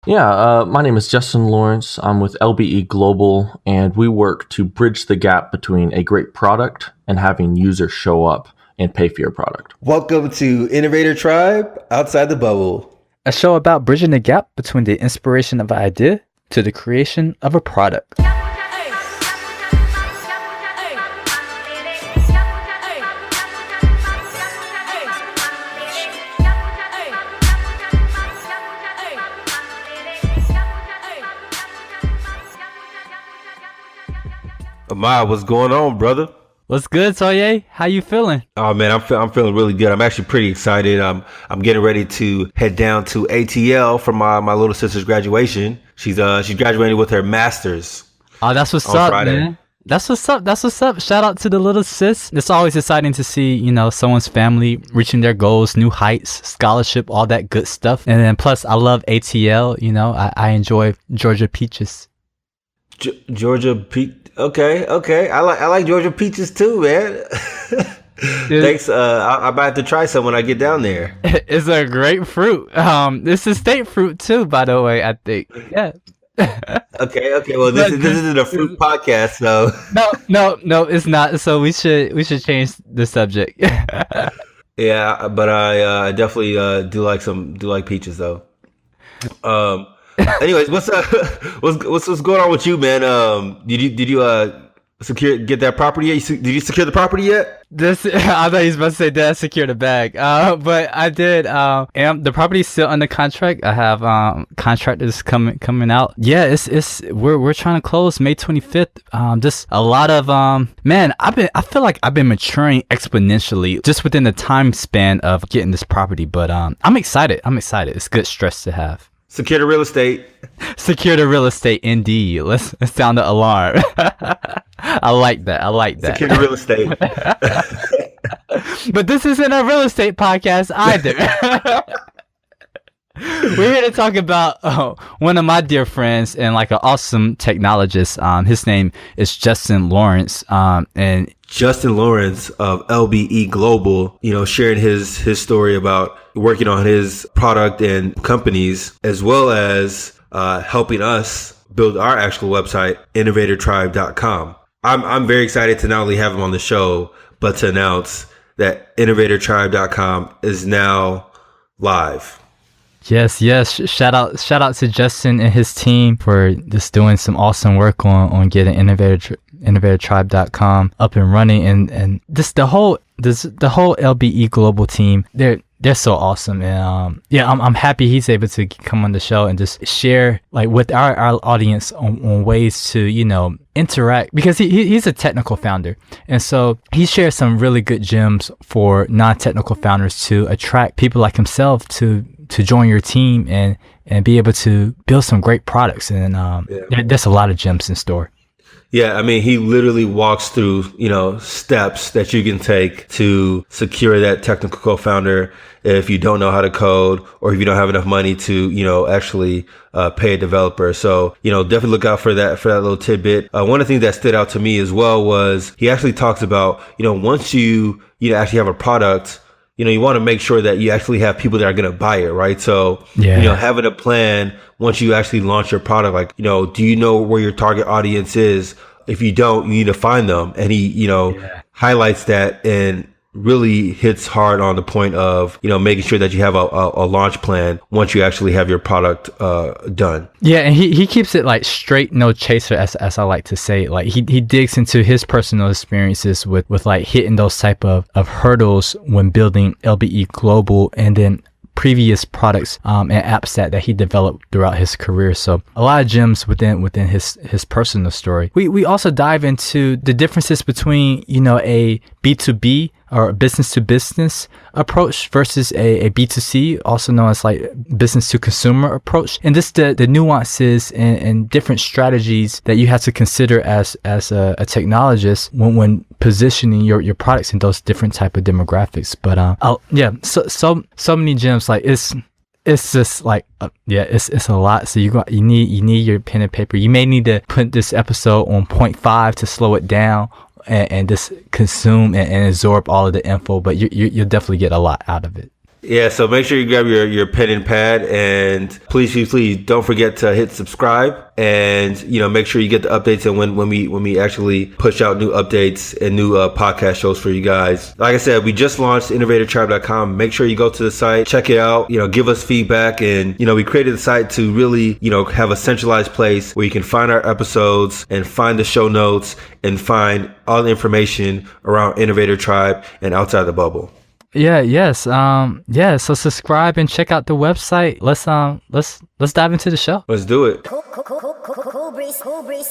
Yeah, my name is Justin Lawrence. I'm with LBE Global, and we work to bridge the gap between a great product and having users show up and pay for your product. Welcome to Innovator Tribe Outside the Bubble, a show about bridging the gap between the inspiration of an idea to the creation of a product. Ahmad, what's going on, brother? What's good, Toye? How you feeling? Oh man, I'm feeling really good. I'm actually pretty excited. I'm getting ready to head down to ATL for my little sister's graduation. She's graduating with her master's. Oh, that's what's on up, Friday. man. That's what's up. That's what's up. Shout out to the little sis. It's always exciting to see, someone's family reaching their goals, new heights, scholarship, all that good stuff. And then plus, I love ATL. I enjoy Georgia peaches. Georgia peach. Okay. I like Georgia peaches too, man. Thanks. I might have to try some when I get down there. It's a great fruit. It's a state fruit too, by the way. I think. Yeah. Okay. Well, this isn't a fruit podcast, so. No, it's not. So we should change the subject. Yeah, but I definitely do like peaches though. Anyways, what's going on with you, man? Did you get that property yet? Did you secure the property yet? I thought he was about to say, "Did I secure the bag?" But I did. And the property's still under contract. I have contractors coming out. Yeah, we're trying to close May 25th. Just a lot of man. I feel like I've been maturing exponentially just within the time span of getting this property. But I'm excited. It's good stress to have. Secure the real estate. Secure the real estate, indeed. Let's sound the alarm. I like that. Secure the real estate. But this isn't a real estate podcast either. We're here to talk about one of my dear friends and like an awesome technologist. His name is Justin Lawrence. And Justin Lawrence of LBE Global, sharing his story about working on his product and companies, as well as helping us build our actual website, innovatortribe.com. I'm very excited to not only have him on the show, but to announce that innovatortribe.com is now live. Yes. Shout out to Justin and his team for just doing some awesome work on getting innovatortribe.com up and running, and just the whole LBE Global team. They're so awesome, and I'm happy he's able to come on the show and just share like with our audience on ways to interact, because he's a technical founder, and so he shares some really good gems for non-technical founders to attract people like himself to join your team and be able to build some great products, and there's a lot of gems in store. Yeah, I mean, he literally walks through, steps that you can take to secure that technical co-founder if you don't know how to code, or if you don't have enough money to, actually pay a developer. So, definitely look out for that little tidbit. One of the things that stood out to me as well was he actually talks about, once you actually have a product, you want to make sure that you actually have people that are going to buy it, right? So, having a plan once you actually launch your product, like, do you know where your target audience is? If you don't, you need to find them. And he, highlights that and really hits hard on the point of, making sure that you have a launch plan once you actually have your product done. Yeah, and he keeps it like straight, no chaser, as I like to say. Like he digs into his personal experiences with like hitting those type of hurdles when building LBE Global, and then previous products and apps that he developed throughout his career. So a lot of gems within his personal story. We also dive into the differences between a B2B or business to business approach versus a B2C, also known as like business to consumer approach, and just the nuances and different strategies that you have to consider as a technologist when positioning your products in those different type of demographics. But so many gems. Like it's just like it's a lot. So you need your pen and paper. You may need to put this episode on 0.5 to slow it down and just consume and absorb all of the info, but you'll definitely get a lot out of it. Yeah, so make sure you grab your pen and pad, and please don't forget to hit subscribe, and make sure you get the updates and when we actually push out new updates and new podcast shows for you guys. Like I said, we just launched innovatortribe.com. Make sure you go to the site, check it out, give us feedback, and we created the site to really have a centralized place where you can find our episodes and find the show notes and find all the information around Innovator Tribe and Outside the Bubble. So subscribe and check out the website. Let's dive into the show. Let's do it. Cool breeze.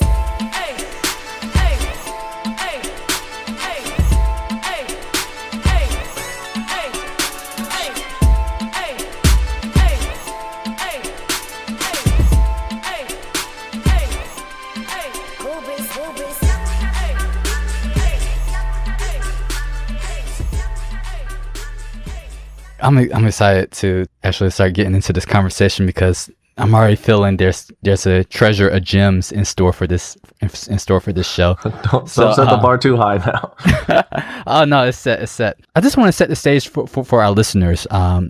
I'm excited to actually start getting into this conversation because I'm already feeling there's a treasure of gems in store for this show. Don't set the bar too high now. Oh no, it's set. I just want to set the stage for our listeners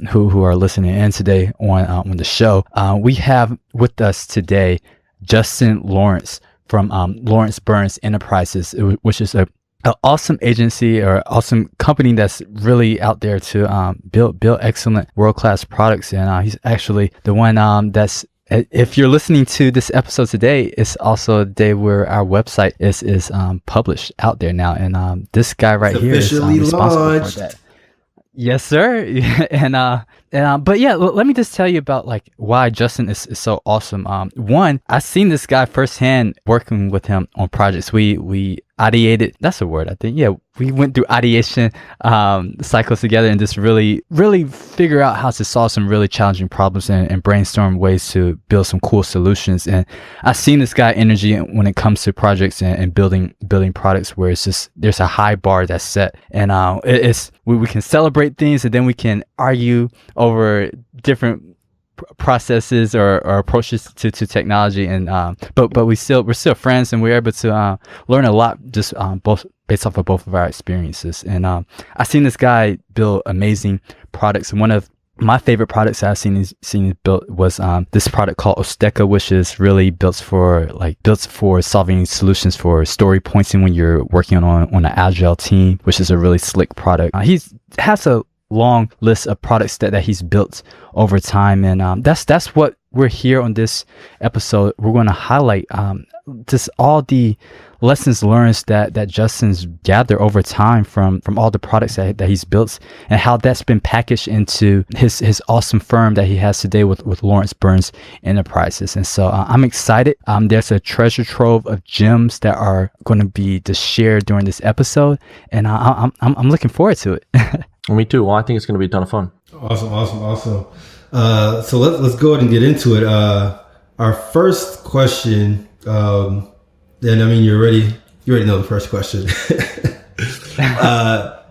who are listening in today on the show. We have with us today Justin Lawrence from Lawrence Burns Enterprises, which is an awesome agency or awesome company that's really out there to build excellent world-class products. And he's actually the one that's, if you're listening to this episode today, it's also the day where our website is published out there now. And this guy right here is responsible for that. Yes, sir. But yeah, let me just tell you about like why Justin is so awesome. One, I've seen this guy firsthand working with him on projects. We ideated, that's a word, I think. Yeah, we went through ideation cycles together and just really figure out how to solve some really challenging problems and brainstorm ways to build some cool solutions. And I've seen this guy energy when it comes to projects and building products where it's just there's a high bar that's set, and we can celebrate things and then we can argue over different processes or approaches to technology, and but we're still friends, and we're able to learn a lot just both based off of both of our experiences. And I've seen this guy build amazing products. One of my favorite products I've seen built was this product called Osteka, which is really built for solving solutions for story pointing when you're working on an agile team, which is a really slick product. He has a long list of products that he's built over time, and that's what we're here on this episode. We're going to highlight just all the lessons learned that Justin's gathered over time from all the products that he's built, and how that's been packaged into his awesome firm that he has today with Lawrence Burns Enterprises. And so I'm excited. There's a treasure trove of gems that are going to be just shared during this episode, and I'm looking forward to it. Me too. Well, I think it's going to be a ton of fun. Awesome. So let's go ahead and get into it. Our first question, and I mean, you already know the first question.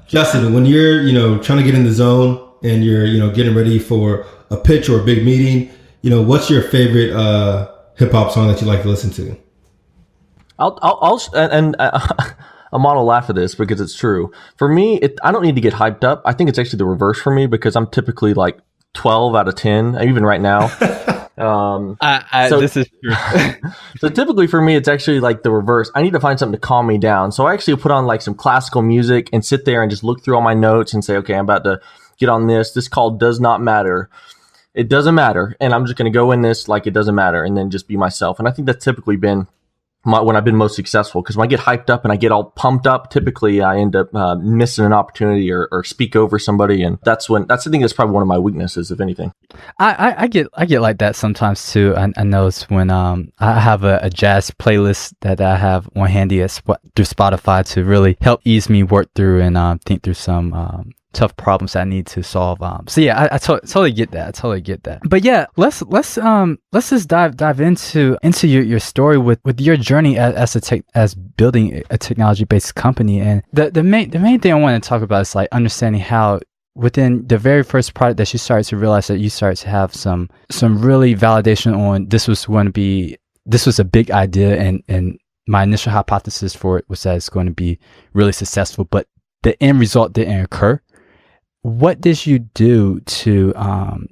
Justin, when you're, trying to get in the zone and you're, getting ready for a pitch or a big meeting, what's your favorite hip hop song that you like to listen to? A model laugh at this because it's true. For me, I don't need to get hyped up. I think it's actually the reverse for me because I'm typically like 12 out of 10, even right now. This is true. So typically for me, it's actually like the reverse. I need to find something to calm me down. So I actually put on like some classical music and sit there and just look through all my notes and say, okay, I'm about to get on this. This call does not matter. It doesn't matter. And I'm just going to go in this like it doesn't matter and then just be myself. And I think that's typically been when I've been most successful, because when I get hyped up and I get all pumped up, typically I end up missing an opportunity or speak over somebody, and I think that's probably one of my weaknesses, if anything. I get like that sometimes too. I know it's when I have a jazz playlist that I have on handy through Spotify to really help ease me work through and think through some tough problems I need to solve. So yeah, I totally get that. But yeah, let's just dive into your story with your journey as building a technology based company. And the main thing I want to talk about is like understanding how within the very first product that you started to realize that you started to have some really validation on this was a big idea, and my initial hypothesis for it was that it's going to be really successful, but the end result didn't occur. what did you do to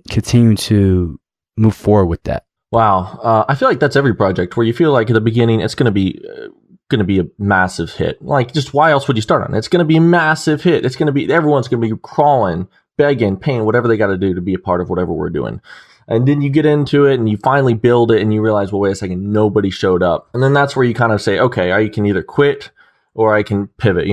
continue to move forward with that? Wow. I feel like that's every project where you feel like at the beginning it's going to be a massive hit. Like, just why else would you start on it? It's going to be a massive hit. It's going to be, everyone's going to be crawling, begging, paying, whatever they got to do to be a part of whatever we're doing. And then you get into it and you finally build it and you realize, well, wait a second, nobody showed up. And then that's where you kind of say, okay, I can either quit or I can pivot,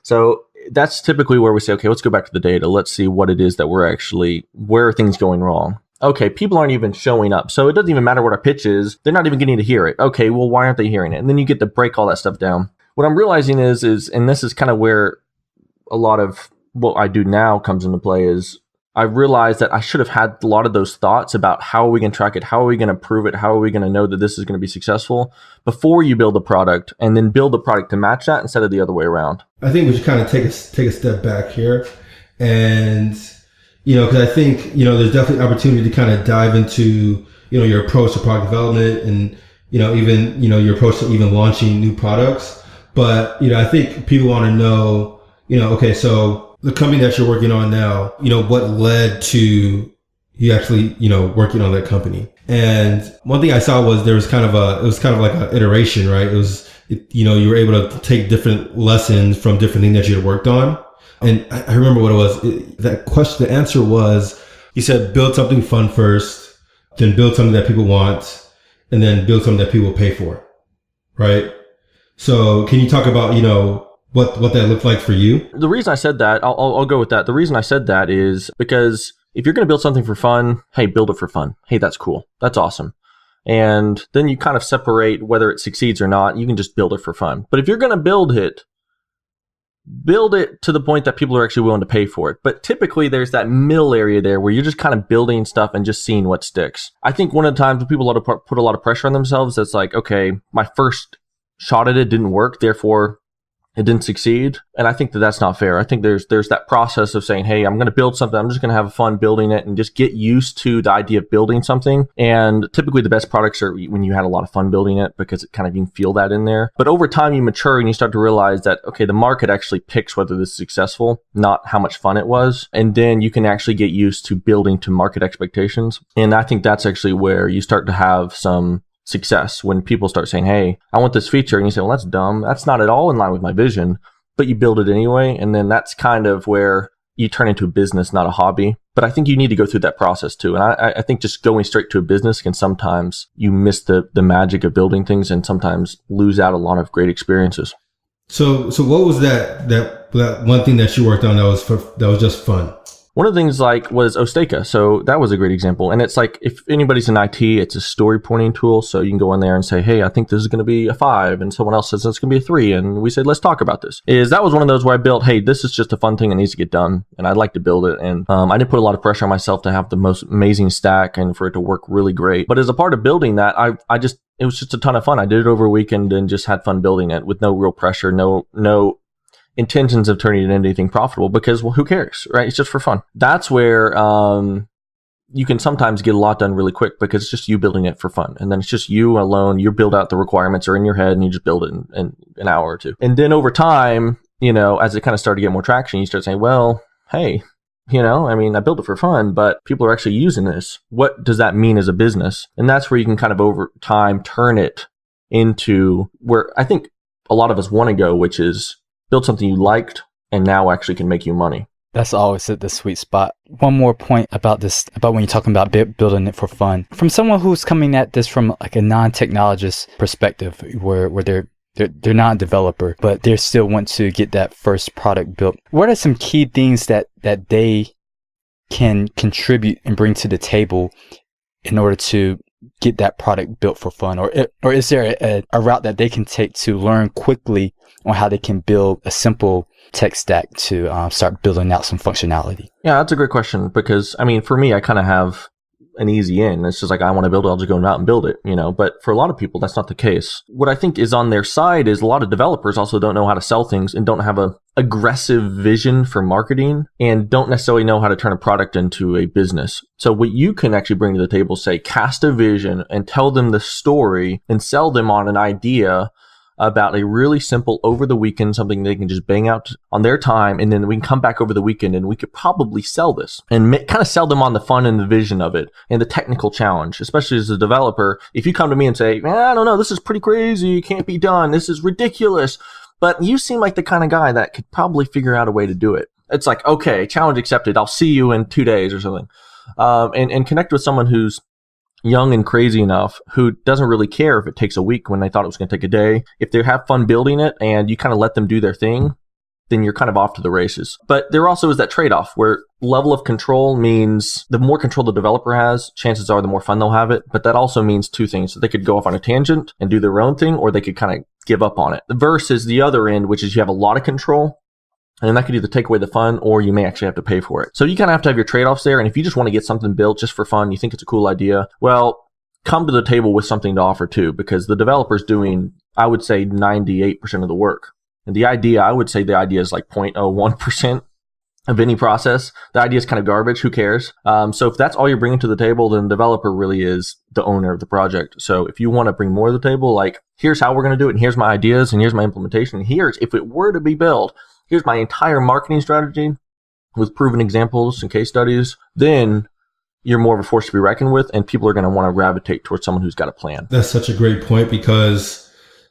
So that's typically where we say, okay, let's go back to the data. Let's see what it is that where are things going wrong? Okay, people aren't even showing up. So it doesn't even matter what our pitch is. They're not even getting to hear it. Okay, well, why aren't they hearing it? And then you get to break all that stuff down. What I'm realizing is, and this is kind of where a lot of what I do now comes into play, is I realized that I should have had a lot of those thoughts about how are we going to track it? How are we going to prove it? How are we going to know that this is going to be successful before you build the product, and then build the product to match that instead of the other way around? I think we should kind of take a step back here, and because I think there's definitely opportunity to kind of dive into your approach to product development, and even your approach to even launching new products. But I think people want to know okay, so the company that you're working on now, what led to you actually working on that company. And one thing I saw was it was kind of like an iteration, right? It was you were able to take different lessons from different things that you had worked on. And I remember what it was. The answer was, you said build something fun first, then build something that people want, and then build something that people pay for, right? So can you talk about, what that looked like for you? The reason I said that, I'll go with that. The reason I said that is because if you're going to build something for fun, hey, build it for fun. Hey, that's cool. That's awesome. And then you kind of separate whether it succeeds or not. You can just build it for fun. But if you're going to build it to the point that people are actually willing to pay for it. But typically there's that middle area there where you're just kind of building stuff and just seeing what sticks. I think one of the times when people put a lot of pressure on themselves, it's like, okay, my first shot at it didn't work, therefore it didn't succeed. And I think that that's not fair. I think there's that process of saying, hey, I'm going to build something. I'm just going to have fun building it and just get used to the idea of building something. And typically the best products are when you had a lot of fun building it, because it kind of, you can feel that in there. But over time you mature and you start to realize that, okay, the market actually picks whether this is successful, not how much fun it was. And then you can actually get used to building to market expectations. And I think that's actually where you start to have some success, when people start saying, hey, I want this feature, and you say, well, that's dumb, that's not at all in line with my vision, but you build it anyway. And then that's kind of where you turn into a business, not a hobby. But I think you need to go through that process too. And I think just going straight to a business can sometimes you miss the magic of building things, and sometimes lose out a lot of great experiences. So what was that one thing that you worked on that was just fun? One of the things was Osteka. So that was a great example. And it's like, if anybody's in IT, it's a story pointing tool. So you can go in there and say, hey, I think this is going to be a 5. And someone else says it's going to be a 3. And we said, let's talk about this. That was one of those where I built, hey, this is just a fun thing that needs to get done. And I'd like to build it. And I didn't put a lot of pressure on myself to have the most amazing stack and for it to work really great. But as a part of building that, it was just a ton of fun. I did it over a weekend and just had fun building it with no real pressure, no intentions of turning it into anything profitable, because, well, who cares, right? It's just for fun. That's where you can sometimes get a lot done really quick, because it's just you building it for fun. And then it's just you alone. You build out the requirements are in your head, and you just build it in an hour or two. And then over time, as it kind of started to get more traction, you start saying, well, hey, I built it for fun, but people are actually using this. What does that mean as a business? And that's where you can kind of over time turn it into where I think a lot of us want to go, which is build something you liked and now actually can make you money. That's always at the sweet spot. One more point about this, about when you're talking about building it for fun. From someone who's coming at this from like a non-technologist perspective, where they're not a developer, but they still want to get that first product built. What are some key things that they can contribute and bring to the table in order to get that product built for fun? Or is there a route that they can take to learn quickly on how they can build a simple tech stack to start building out some functionality? Yeah, that's a great question, because for me, I kind of have an easy in. It's just like, I want to build it, I'll just go out and build it, but for a lot of people, that's not the case. What I think is on their side is a lot of developers also don't know how to sell things and don't have a aggressive vision for marketing and don't necessarily know how to turn a product into a business. So what you can actually bring to the table, say, cast a vision and tell them the story and sell them on an idea about a really simple over the weekend, something they can just bang out on their time. And then we can come back over the weekend and we could probably sell this and kind of sell them on the fun and the vision of it and the technical challenge, especially as a developer. If you come to me and say, man, I don't know, this is pretty crazy. It can't be done. This is ridiculous. But you seem like the kind of guy that could probably figure out a way to do it. It's like, okay, challenge accepted. I'll see you in 2 days or something. And connect with someone who's young and crazy enough, who doesn't really care if it takes a week when they thought it was going to take a day. If they have fun building it and you kind of let them do their thing, then you're kind of off to the races. But there also is that trade-off where level of control means the more control the developer has, chances are the more fun they'll have it. But that also means two things. So they could go off on a tangent and do their own thing, or they could kind of give up on it. Versus the other end, which is you have a lot of control, and that could either take away the fun or you may actually have to pay for it. So you kind of have to have your trade-offs there. And if you just want to get something built just for fun, you think it's a cool idea, well, come to the table with something to offer too, because the developer's doing, I would say, 98% of the work. And the idea, I would say the idea is like 0.01% of any process. The idea is kind of garbage. Who cares? So if that's all you're bringing to the table, then the developer really is the owner of the project. So if you want to bring more to the table, like, here's how we're going to do it, and here's my ideas, and here's my implementation, and here's, if it were to be built, here's my entire marketing strategy with proven examples and case studies, then you're more of a force to be reckoned with, and people are going to want to gravitate towards someone who's got a plan. That's such a great point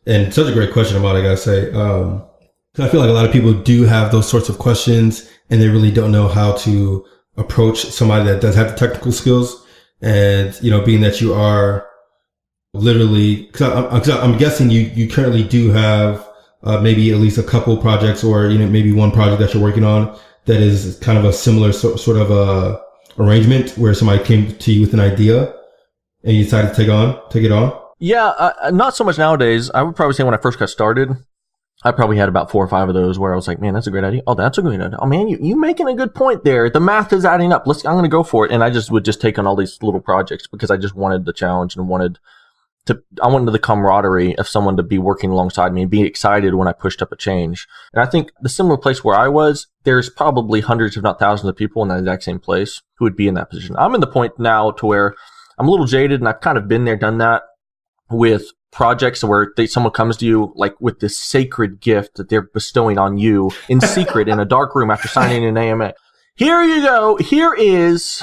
and such a great question about it, I gotta say. I feel like a lot of people do have those sorts of questions and they really don't know how to approach somebody that does have the technical skills. And, being that you are literally, cause I'm guessing you currently do have maybe at least a couple projects or, maybe one project that you're working on that is kind of a similar sort of arrangement where somebody came to you with an idea and you decided to take it on. Yeah, not so much nowadays. I would probably say when I first got started, I probably had about 4 or 5 of those where I was like, man, that's a great idea. Oh, that's a great idea. Oh, man, you making a good point there. The math is adding up. I'm going to go for it. And I would take on all these little projects because I just wanted the challenge and wanted the camaraderie of someone to be working alongside me and be excited when I pushed up a change. And I think the similar place where I was, there's probably hundreds, if not thousands of people in that exact same place who would be in that position. I'm in the point now to where I'm a little jaded and I've kind of been there, done that with projects where someone comes to you like with this sacred gift that they're bestowing on you in secret in a dark room after signing an AMA. Here you go. Here is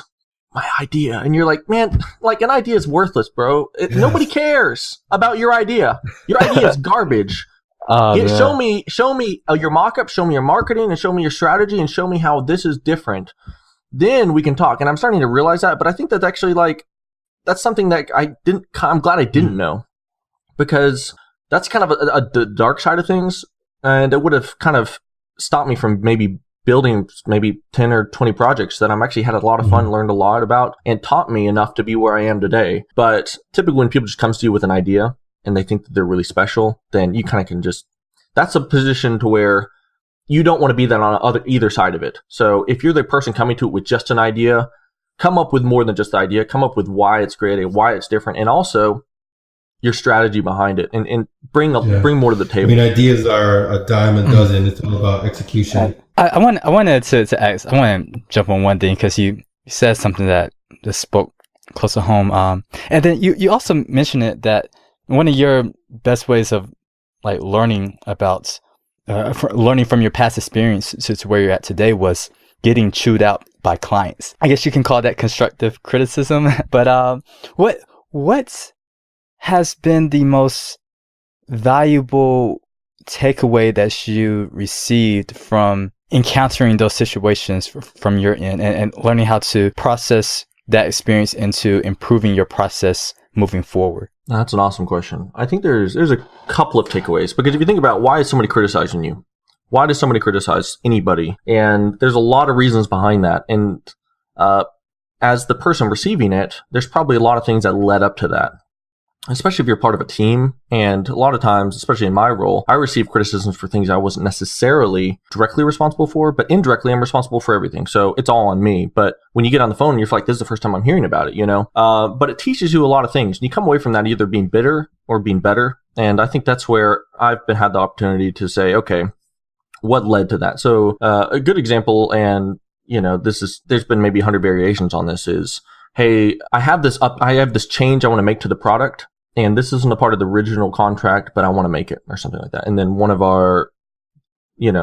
my idea. And you're like, man, like an idea is worthless, bro. Yes. Nobody cares about your idea. Your idea is garbage. Show me your mock-up, show me your marketing, and show me your strategy, and show me how this is different. Then we can talk. And I'm starting to realize that, but I think that's actually that's something that I'm glad I didn't know, because that's kind of a dark side of things. And it would have kind of stopped me from maybe building maybe 10 or 20 projects that I'm actually had a lot of fun, learned a lot about, and taught me enough to be where I am today. But typically when people just comes to you with an idea and they think that they're really special, then you kind of can that's a position to where you don't want to be that on either side of it. So if you're the person coming to it with just an idea, come up with more than just the idea, come up with why it's great and why it's different, and also your strategy behind it, and bring more to the table. I mean, ideas are a dime a dozen. It's all about execution. I wanted to ask. I want to jump on one thing because you said something that just spoke close to home. And then you also mentioned it that one of your best ways of like learning about learning from your past experience to where you're at today was getting chewed out by clients. I guess you can call that constructive criticism. But what has been the most valuable takeaway that you received from encountering those situations from your end and learning how to process that experience into improving your process moving forward? That's an awesome question. I think there's a couple of takeaways, because if you think about why is somebody criticizing you? Why does somebody criticize anybody? And there's a lot of reasons behind that. And as the person receiving it, there's probably a lot of things that led up to that, especially if you're part of a team. And a lot of times, especially in my role, I receive criticisms for things I wasn't necessarily directly responsible for, but indirectly I'm responsible for everything. So it's all on me. But when you get on the phone, you're like, this is the first time I'm hearing about it, but it teaches you a lot of things. And you come away from that either being bitter or being better. And I think that's where I've had the opportunity to say, okay, what led to that? So a good example, and there's been maybe 100 variations on this, is, hey, I have this change I want to make to the product. and this isn't a part of the original contract, but I want to make it, or something like that. And then one of our,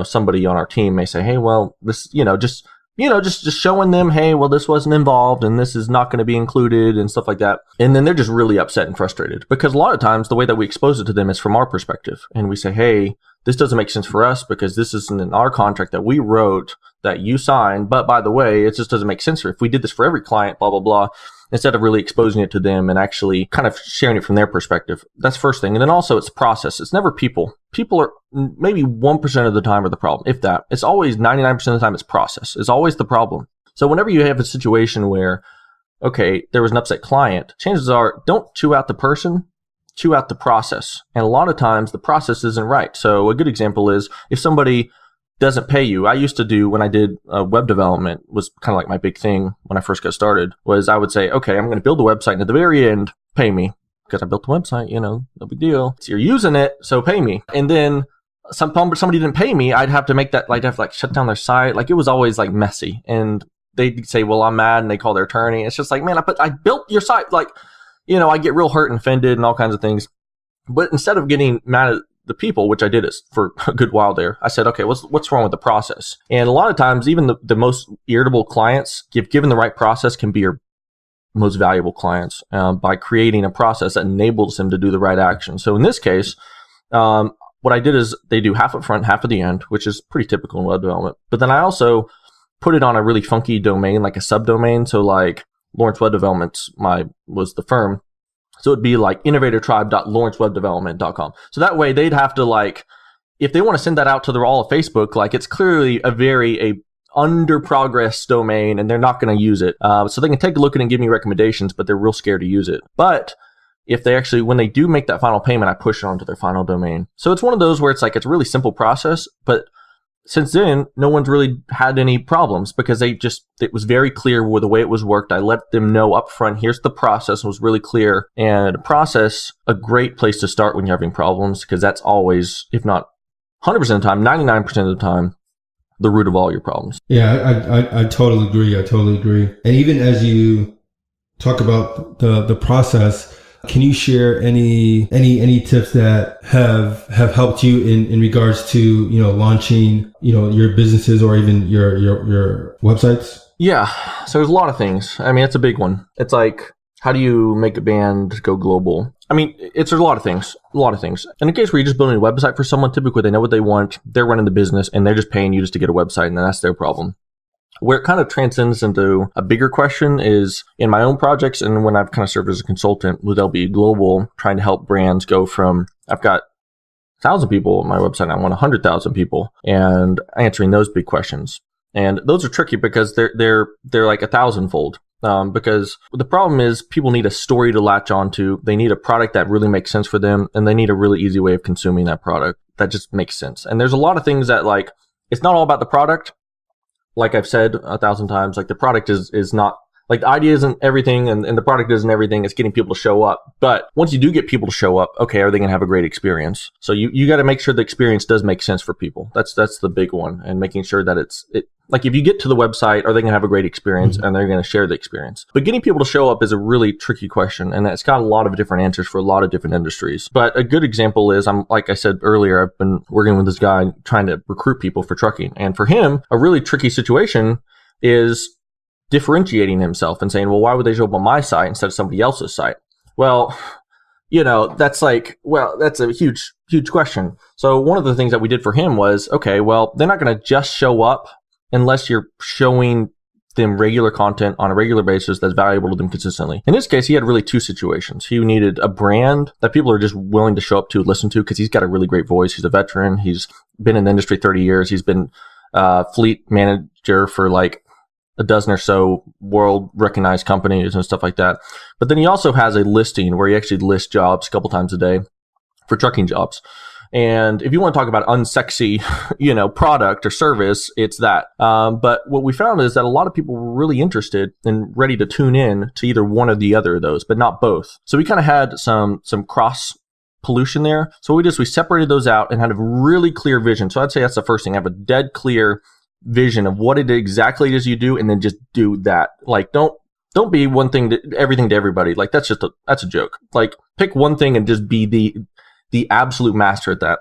somebody on our team may say, hey, well, this, just showing them, hey, well, this wasn't involved and this is not going to be included and stuff like that. And then they're just really upset and frustrated, because a lot of times the way that we expose it to them is from our perspective. And we say, hey, this doesn't make sense for us because this isn't in our contract that we wrote, that you signed. But by the way, it just doesn't make sense. If we did this for every client, blah, blah, blah, instead of really exposing it to them and actually kind of sharing it from their perspective. That's first thing. And then also it's process. It's never people. People are maybe 1% of the time are the problem, if that. It's always 99% of the time it's process. It's always the problem. So whenever you have a situation where, okay, there was an upset client, chances are don't chew out the person, chew out the process. And a lot of times the process isn't right. So a good example is if somebody doesn't pay you. I used to do, when I did web development, was kind of like my big thing when I first got started, was I would say, okay, I'm going to build a website, and at the very end, pay me, because I built the website, no big deal. So you're using it, so pay me. And then somebody didn't pay me, I'd have to make that, I'd have to shut down their site. It was always messy. And they'd say, well, I'm mad, and they call their attorney. It's just man, I built your site. I get real hurt and offended and all kinds of things. But instead of getting mad at the people, which I did for a good while there, I said, okay, what's wrong with the process? And a lot of times, even the most irritable clients, given the right process, can be your most valuable clients by creating a process that enables them to do the right action. So in this case, what I did is they do half up front, half at the end, which is pretty typical in web development. But then I also put it on a really funky domain, like a subdomain. So Lawrence Web Development was the firm. So it'd be innovatortribe.lawrencewebdevelopment.com. So that way they'd have to if they want to send that out to all of Facebook, it's clearly a under progress domain, and they're not going to use it. So they can take a look at it and give me recommendations, but they're real scared to use it. But if they actually, when they do make that final payment, I push it onto their final domain. So it's one of those where it's a really simple process, but since then, no one's really had any problems because it was very clear the way it was worked. I let them know up front, here's the process, was really clear. And process, a great place to start when you're having problems, because that's always, if not 100% of the time, 99% of the time, the root of all your problems. Yeah, I totally agree. And even as you talk about the process, can you share any tips that have helped you in regards to launching your businesses or even your websites? Yeah, so there's a lot of things. It's a big one. It's how do you make a band go global? There's a lot of things. In a case where you're just building a website for someone, typically they know what they want, they're running the business, and they're just paying you just to get a website, and then that's their problem. Where it kind of transcends into a bigger question is in my own projects, and when I've kind of served as a consultant with LBE Global, trying to help brands go from, I've got 1,000 people on my website, I want 100,000 people, and answering those big questions. And those are tricky because they're like 1,000-fold. Because the problem is people need a story to latch onto. They need a product that really makes sense for them, and they need a really easy way of consuming that product that just makes sense. And there's a lot of things that it's not all about the product. Like I've said 1,000 times, the product is not, the idea isn't everything and the product isn't everything. It's getting people to show up. But once you do get people to show up, okay, are they going to have a great experience? So you got to make sure the experience does make sense for people. That's the big one. And making sure that if you get to the website, are they going to have a great experience and they're going to share the experience? But getting people to show up is a really tricky question. And it's got a lot of different answers for a lot of different industries. But a good example is, like I said earlier, I've been working with this guy trying to recruit people for trucking. And for him, a really tricky situation is differentiating himself and saying, well, why would they show up on my site instead of somebody else's site? Well, that's that's a huge, huge question. So one of the things that we did for him was, okay, well, they're not going to just show up unless you're showing them regular content on a regular basis that's valuable to them consistently. In this case, he had really two situations. He needed a brand that people are just willing to show up to, listen to, because he's got a really great voice. He's a veteran. He's been in the industry 30 years. He's been fleet manager for a dozen or so world recognized companies and stuff like that. But then he also has a listing where he actually lists jobs a couple times a day for trucking jobs. And if you want to talk about unsexy, product or service, it's that. But what we found is that a lot of people were really interested and ready to tune in to either one or the other of those, but not both. So we kind of had some cross pollution there. So we separated those out and had a really clear vision. So I'd say that's the first thing. Have a dead clear vision of what it exactly is you do, and then just do that. Don't don't be one thing to everything to everybody. Like that's a joke. Like pick one thing and just be the absolute master at that.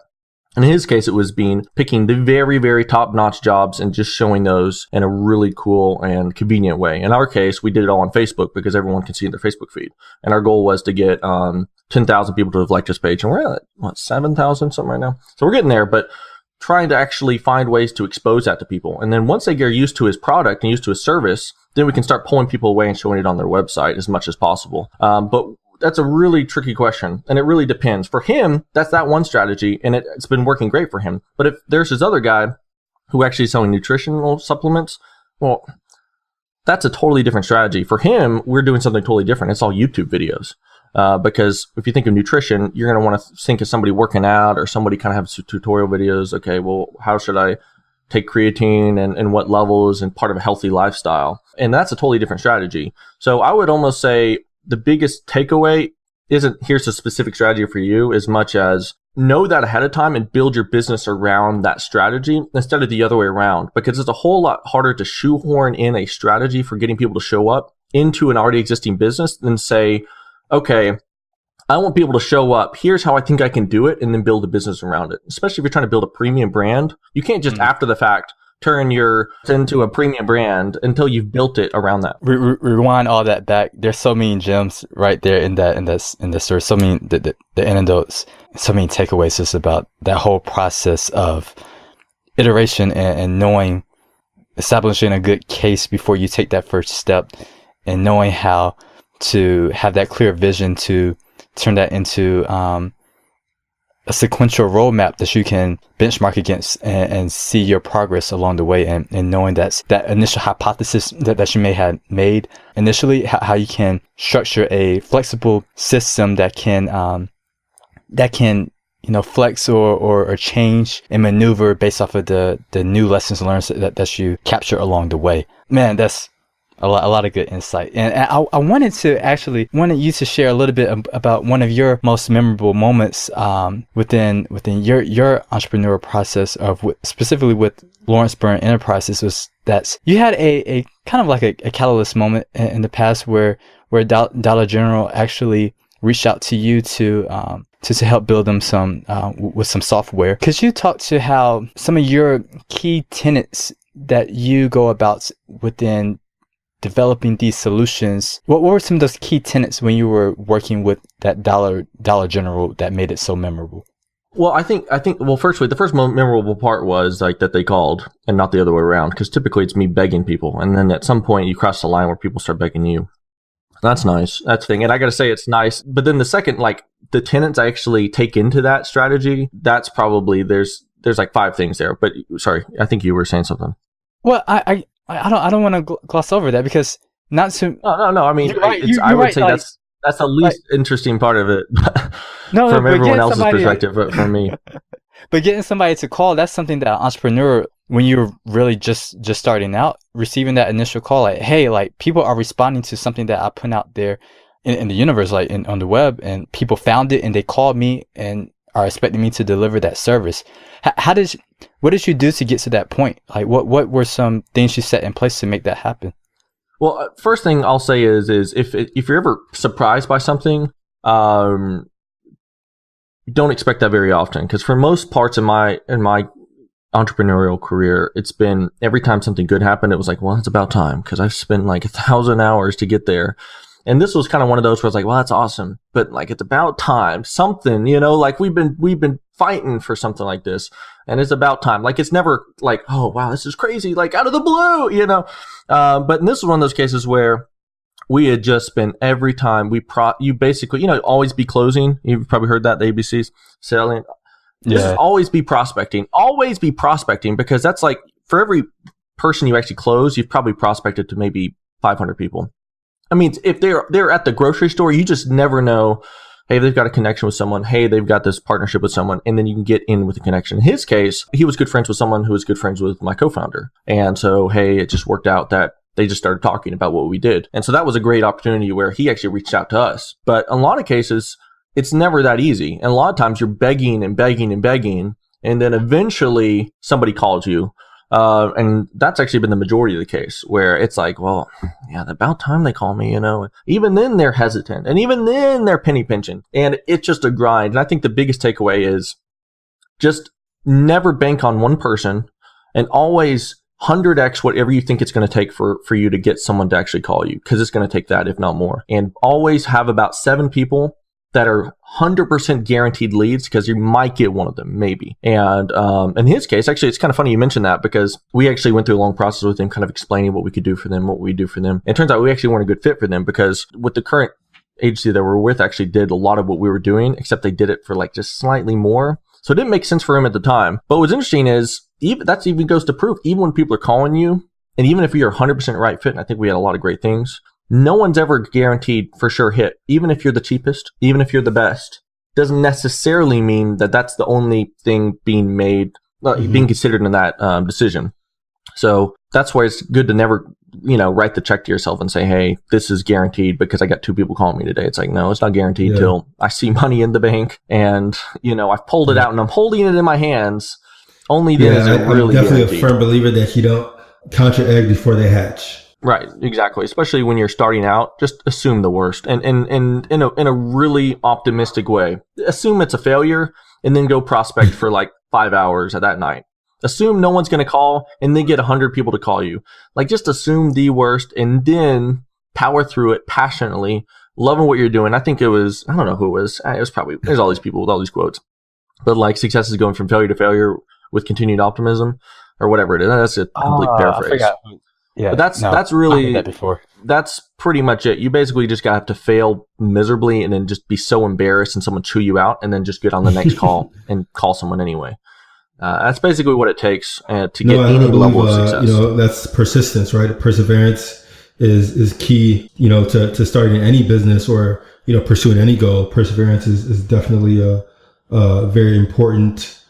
And in his case, it was picking the very, very top-notch jobs and just showing those in a really cool and convenient way. In our case, we did it all on Facebook because everyone can see in their Facebook feed. And our goal was to get 10,000 people to have liked this page. And we're at, 7,000 something right now? So we're getting there, but trying to actually find ways to expose that to people. And then once they get used to his product and used to his service, then we can start pulling people away and showing it on their website as much as possible. But that's a really tricky question, and it really depends. For him, that's that one strategy, and it's been working great for him. But if there's this other guy who actually is selling nutritional supplements, well, that's a totally different strategy. For him, we're doing something totally different. It's all YouTube videos. Because if you think of nutrition, you're going to want to think of somebody working out or somebody kind of have some tutorial videos. Okay, well, how should I take creatine and what levels and part of a healthy lifestyle? And that's a totally different strategy. So I would almost say the biggest takeaway isn't here's a specific strategy for you as much as know that ahead of time and build your business around that strategy instead of the other way around, because it's a whole lot harder to shoehorn in a strategy for getting people to show up into an already existing business than say, okay, I want people to show up. Here's how I think I can do it, and then build a business around it. Especially if you're trying to build a premium brand, you can't just after the fact turn into a premium brand until you've built it around that. Rewind all that back. There's so many gems right there in the story. So many the anecdotes, so many takeaways just about that whole process of iteration and knowing, establishing a good case before you take that first step, and knowing how to have that clear vision to turn that into a sequential roadmap that you can benchmark against and see your progress along the way, and knowing that initial hypothesis that you may have made initially, how you can structure a flexible system that can flex or change and maneuver based off of the new lessons learned that you capture along the way. Man, that's a lot of good insight. And I wanted you to share a little bit about one of your most memorable moments within your entrepreneurial process specifically with Lawrence Burn Enterprises. Was that you had a kind of like a catalyst moment in the past where Dollar General actually reached out to you to help build them with some software. Could you talk to how some of your key tenets that you go about within developing these solutions? What were some of those key tenets when you were working with that Dollar General that made it so memorable? Well, I think firstly, the first memorable part was like that they called and not the other way around, because typically it's me begging people, and then at some point you cross the line where people start begging you. That's nice. That's the thing. And I got to say it's nice. But then the second, like the tenets I actually take into that strategy, that's probably there's like 5 things there. But sorry, I think you were saying something. Well, I don't want to gloss over that, because not to. No. I mean, right, I would say that's the least interesting part of it from everyone else's perspective, but from me. But getting somebody to call, that's something that an entrepreneur, when you're really just starting out, receiving that initial call, like, hey, like people are responding to something that I put out there in the universe, like on the web, and people found it and they called me and are expecting me to deliver that service. What did you do to get to that point? Like, what were some things you set in place to make that happen? Well, first thing I'll say is if you're ever surprised by something, don't expect that very often, because for most parts in my entrepreneurial career, it's been every time something good happened, it was like, well, it's about time, because I've spent like 1,000 hours to get there. And this was kind of one of those where it's like, well, that's awesome, but like it's about time, something, like we've been fighting for something like this, and it's about time. Like it's never like, oh wow, this is crazy, like out of the blue, But this is one of those cases where we had just been every time you basically, always be closing. You've probably heard that, the ABCs selling. This is always be prospecting, because that's like for every person you actually close, you've probably prospected to maybe 500 people. I mean, if they're at the grocery store, you just never know. Hey, they've got a connection with someone. Hey, they've got this partnership with someone, and then you can get in with a connection. In his case, he was good friends with someone who was good friends with my co-founder, and so hey, it just worked out that they just started talking about what we did, and so that was a great opportunity where he actually reached out to us. But in a lot of cases, it's never that easy, and a lot of times you're begging and begging and begging, and then eventually somebody calls you. And that's actually been the majority of the case where it's like, well, yeah, about time they call me, even then they're hesitant and even then they're penny pinching and it's just a grind. And I think the biggest takeaway is just never bank on one person and always 100x whatever you think it's going to take for you to get someone to actually call you, because it's going to take that, if not more. And always have about 7 people that are 100% guaranteed leads, because you might get one of them, maybe. And in his case, actually, it's kind of funny you mentioned that, because we actually went through a long process with him, kind of explaining what we could do for them, what we do for them. And it turns out we actually weren't a good fit for them, because with the current agency that we're with actually did a lot of what we were doing, except they did it for like just slightly more. So it didn't make sense for him at the time. But what's interesting is that even goes to prove, even when people are calling you, and even if you're 100% right fit, and I think we had a lot of great things, no one's ever guaranteed for sure hit. Even if you're the cheapest, even if you're the best, doesn't necessarily mean that that's the only thing being made, being considered in that decision. So that's why it's good to never, write the check to yourself and say, hey, this is guaranteed because I got 2 people calling me today. It's like, no, it's not guaranteed till I see money in the bank and, I've pulled it out and I'm holding it in my hands. Only then is it really I'm definitely guaranteed. a firm believer that you don't count your eggs before they hatch. Right, exactly. Especially when you're starting out, just assume the worst and in a really optimistic way. Assume it's a failure and then go prospect for like 5 hours at that night. Assume no one's going to call and then get 100 people to call you. Like, just assume the worst and then power through it passionately, loving what you're doing. I think it was, I don't know who it was. There's all these people with all these quotes. But like, success is going from failure to failure with continued optimism or whatever it is. That's a complete paraphrase. I forgot. Yeah, but that's really, I heard that before. That's pretty much it. You basically just got to have to fail miserably and then just be so embarrassed and someone chew you out and then just get on the next call and call someone anyway. That's basically what it takes to get any level of success. That's persistence, right? Perseverance is key, to starting any business or, pursuing any goal. Perseverance is definitely a very important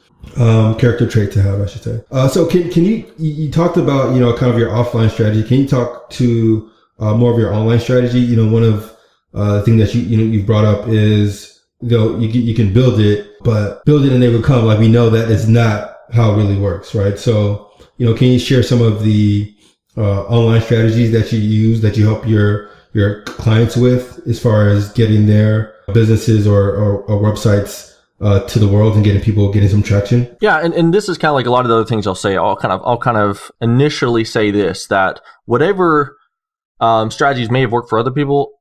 character trait to have, I should say. So can you talked about, kind of your offline strategy. Can you talk to more of your online strategy? One of the things that you've brought up is, you can build it, but build it and they will come. Like, we know that is not how it really works, right? So, can you share some of the online strategies that you use, that you help your clients with, as far as getting their businesses or websites to the world and getting some traction? Yeah, and this is kind of like a lot of the other things I'll say. I'll kind of initially say this, that whatever strategies may have worked for other people,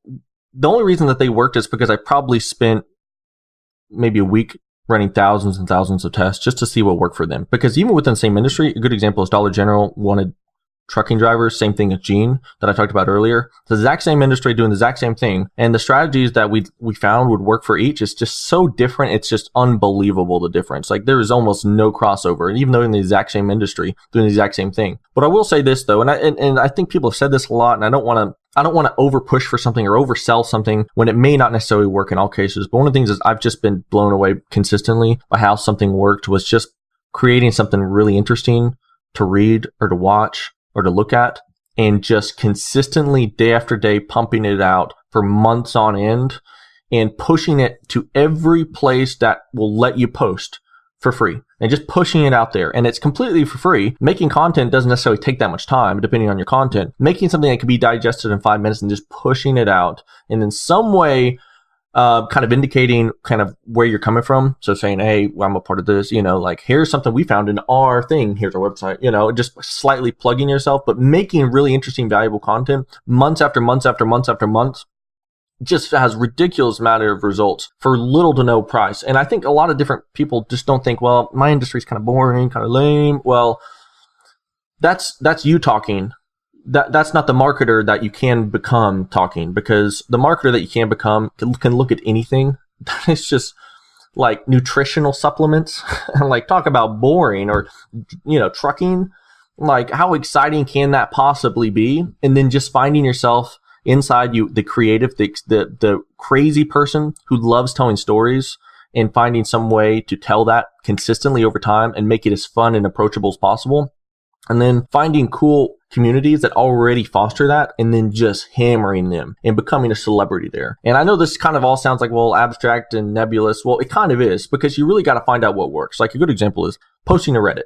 the only reason that they worked is because I probably spent maybe a week running thousands and thousands of tests just to see what worked for them. Because even within the same industry, a good example is Dollar General wanted trucking drivers, same thing as Gene that I talked about earlier. It's the exact same industry doing the exact same thing. And the strategies that we found would work for each is just so different. It's just unbelievable, the difference. Like, there is almost no crossover. And even though in the exact same industry, doing the exact same thing. But I will say this though, and I think people have said this a lot, and I don't want to over push for something or oversell something when it may not necessarily work in all cases. But one of the things is I've just been blown away consistently by how something worked was just creating something really interesting to read or to watch or to look at, and just consistently day after day pumping it out for months on end and pushing it to every place that will let you post for free, and just pushing it out there. And it's completely for free. Making content doesn't necessarily take that much time, depending on your content. Making something that can be digested in 5 minutes and just pushing it out, and in some way kind of indicating kind of where you're coming from. So saying, hey, well, I'm a part of this, like, here's something we found in our thing. Here's our website, just slightly plugging yourself, but making really interesting, valuable content months after months after months after months. Just has ridiculous amount of results for little to no price. And I think a lot of different people just don't think, well, my industry is kind of boring, kind of lame. Well, that's you talking. That's not the marketer that you can become talking, because the marketer that you can become can look at anything. It's just like nutritional supplements and like talk about boring, or, trucking. Like, how exciting can that possibly be? And then just finding yourself inside you, the creative, the crazy person who loves telling stories, and finding some way to tell that consistently over time and make it as fun and approachable as possible. And then finding cool communities that already foster that, and then just hammering them and becoming a celebrity there. And I know this kind of all sounds like, well, abstract and nebulous. Well, it kind of is, because you really got to find out what works. Like, a good example is posting to Reddit.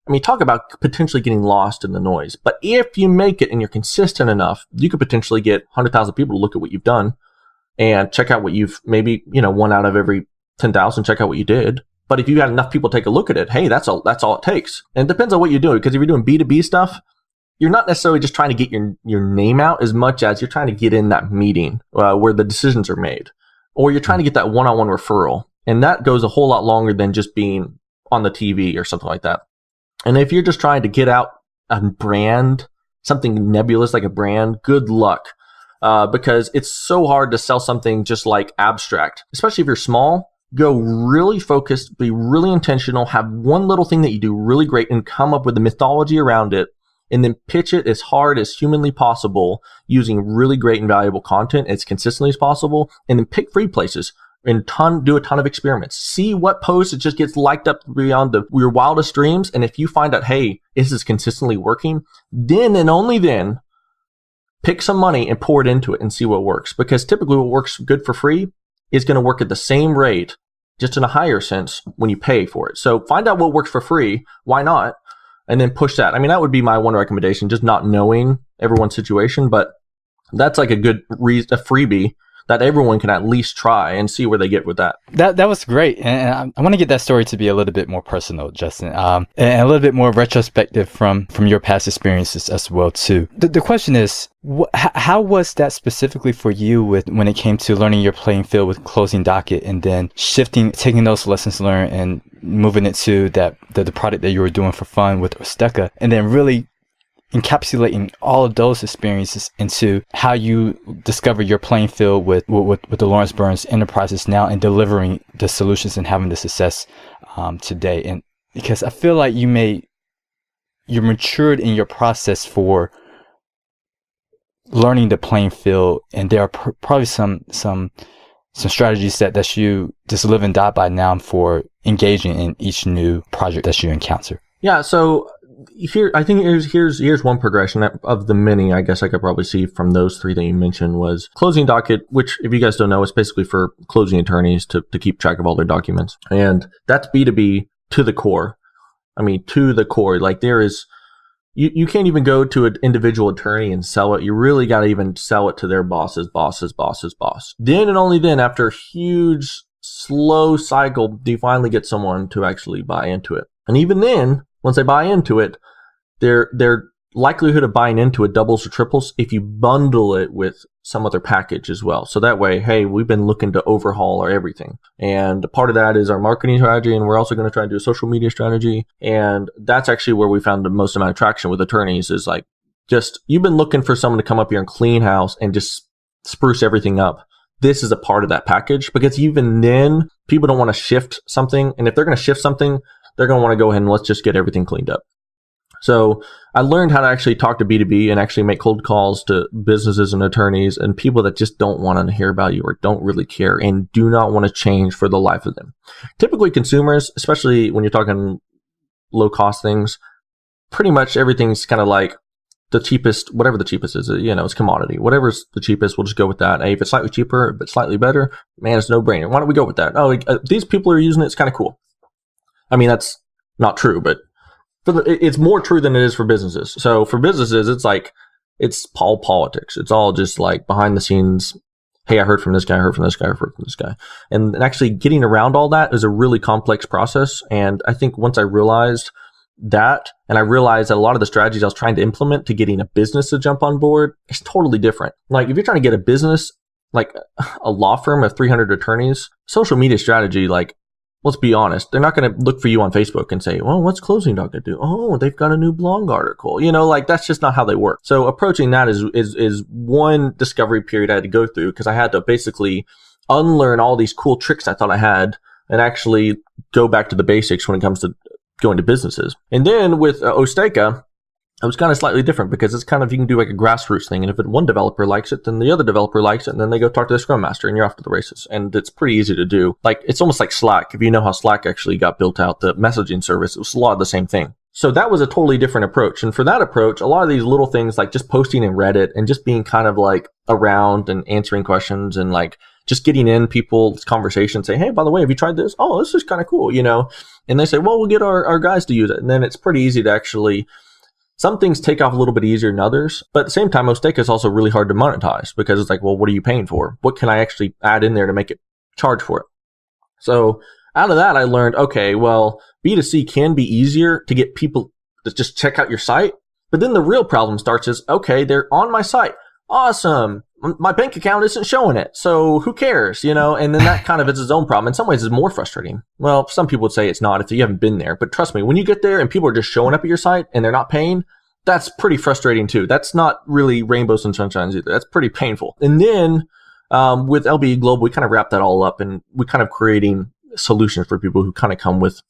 I mean, talk about potentially getting lost in the noise. But if you make it and you're consistent enough, you could potentially get 100,000 people to look at what you've done and check out what you've maybe, 1 out of every 10,000, check out what you did. But if you got enough people take a look at it, hey, that's all it takes. And it depends on what you're doing, because if you're doing B2B stuff, you're not necessarily just trying to get your name out as much as you're trying to get in that meeting where the decisions are made, or you're trying to get that one-on-one referral. And that goes a whole lot longer than just being on the TV or something like that. And if you're just trying to get out a brand, something nebulous like a brand, good luck. Because it's so hard to sell something just like abstract, especially if you're small. Go really focused, be really intentional, have one little thing that you do really great and come up with the mythology around it, and then pitch it as hard as humanly possible using really great and valuable content as consistently as possible, and then pick free places and do a ton of experiments. See what post it just gets liked up beyond your wildest dreams. And if you find out, hey, this is consistently working, then and only then pick some money and pour it into it and see what works. Because typically what works good for free is going to work at the same rate, just in a higher sense, when you pay for it. So find out what works for free. Why not? And then push that. I mean, that would be my one recommendation, just not knowing everyone's situation. But that's like a good a freebie that everyone can at least try and see where they get with that. That was great. And I want to get that story to be a little bit more personal, Justin, and a little bit more retrospective from your past experiences as well, too. The question is, how was that specifically for you when it came to learning your playing field with Closing Docket, and then taking those lessons learned and moving it to the product that you were doing for fun with Osteka, and then really encapsulating all of those experiences into how you discover your playing field with the Lawrence Burns Enterprises now, and delivering the solutions and having the success today. And because I feel like you're matured in your process for learning the playing field, and there are probably some strategies that you just live and die by now for engaging in each new project that you encounter. Yeah, so I think here's one progression of the many, I guess I could probably see from those three that you mentioned, was Closing Docket, which, if you guys don't know, is basically for closing attorneys to keep track of all their documents. And that's B2B to the core. I mean, to the core. Like, there is, you can't even go to an individual attorney and sell it. You really got to even sell it to their boss. Then and only then, after a huge, slow cycle, do you finally get someone to actually buy into it. And even then, once they buy into it, their likelihood of buying into it doubles or triples if you bundle it with some other package as well. So that way, hey, we've been looking to overhaul our everything. And part of that is our marketing strategy, and we're also going to try and do a social media strategy. And that's actually where we found the most amount of traction with attorneys, is like, just, you've been looking for someone to come up here and clean house and just spruce everything up. This is a part of that package, because even then, people don't want to shift something. And if they're going to shift something, they're going to want to go ahead and let's just get everything cleaned up. So I learned how to actually talk to B2B and actually make cold calls to businesses and attorneys and people that just don't want to hear about you or don't really care and do not want to change for the life of them. Typically consumers, especially when you're talking low cost things, pretty much everything's kind of like the cheapest, whatever the cheapest is, it's commodity. Whatever's the cheapest, we'll just go with that. Hey, if it's slightly cheaper, but slightly better, man, it's no brainer. Why don't we go with that? Oh, these people are using it. It's kind of cool. I mean, that's not true, but it's more true than it is for businesses. So for businesses, it's like, it's all politics. It's all just like behind the scenes. Hey, I heard from this guy, I heard from this guy, I heard from this guy. And actually getting around all that is a really complex process. And I think once I realized that, and I realized that a lot of the strategies I was trying to implement to getting a business to jump on board is totally different. Like, if you're trying to get a business, like a law firm of 300 attorneys, social media strategy, like, let's be honest, they're not going to look for you on Facebook and say, well, what's Closing Docket do? Oh, they've got a new blog article. Like, that's just not how they work. So approaching that is one discovery period I had to go through, because I had to basically unlearn all these cool tricks I thought I had and actually go back to the basics when it comes to going to businesses. And then with Osteka, it was kind of slightly different, because it's kind of, you can do like a grassroots thing. And if one developer likes it, then the other developer likes it. And then they go talk to the Scrum Master and you're off to the races. And it's pretty easy to do. Like, it's almost like Slack. If you know how Slack actually got built out, the messaging service, it was a lot of the same thing. So that was a totally different approach. And for that approach, a lot of these little things, like just posting in Reddit and just being kind of like around and answering questions and like just getting in people's conversation, say, hey, by the way, have you tried this? Oh, this is kind of cool, and they say, well, we'll get our guys to use it. And then it's pretty easy to actually, some things take off a little bit easier than others, but at the same time, Mosaic is also really hard to monetize because it's like, well, what are you paying for? What can I actually add in there to make it charge for it? So out of that, I learned, okay, well, B2C can be easier to get people to just check out your site. But then the real problem starts is, okay, they're on my site. Awesome. My bank account isn't showing it. So who cares, And then that kind of is its own problem. In some ways, it's more frustrating. Well, some people would say it's not if you haven't been there. But trust me, when you get there and people are just showing up at your site and they're not paying, that's pretty frustrating too. That's not really rainbows and sunshines either. That's pretty painful. And then with LBE Global, we kind of wrap that all up and we kind of creating solutions for people who kind of come with,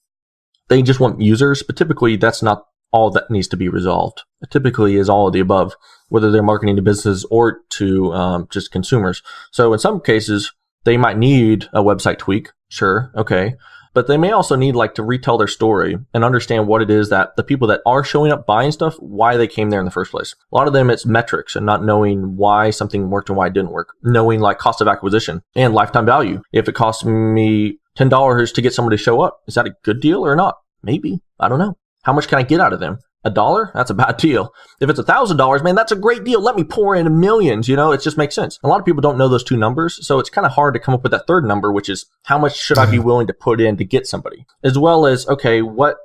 they just want users, but typically that's not all that needs to be resolved. It typically is all of the above, whether they're marketing to businesses or to just consumers. So in some cases, they might need a website tweak. Sure. Okay. But they may also need to retell their story and understand what it is that the people that are showing up buying stuff, why they came there in the first place. A lot of them, it's metrics and not knowing why something worked and why it didn't work. Knowing cost of acquisition and lifetime value. If it costs me $10 to get somebody to show up, is that a good deal or not? Maybe. I don't know. How much can I get out of them? $1? That's a bad deal. If it's $1,000, man, that's a great deal. Let me pour in millions, it just makes sense. A lot of people don't know those two numbers, so it's kind of hard to come up with that third number, which is how much should I be willing to put in to get somebody? As well as, okay, what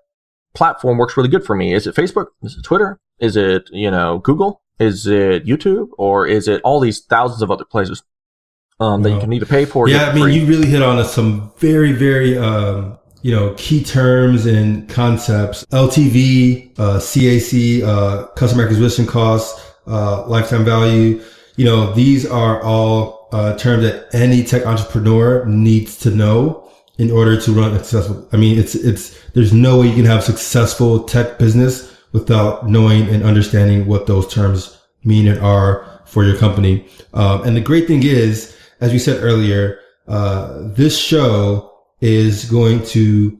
platform works really good for me? Is it Facebook? Is it Twitter? Is it, Google? Is it YouTube? Or is it all these thousands of other places that you can need to pay for? Yeah, I mean, you really hit on some very, very key terms and concepts: LTV, CAC, customer acquisition costs, lifetime value. These are all terms that any tech entrepreneur needs to know in order to run a successful. I mean, there's no way you can have a successful tech business without knowing and understanding what those terms mean and are for your company. And the great thing is, as we said earlier, this show is going to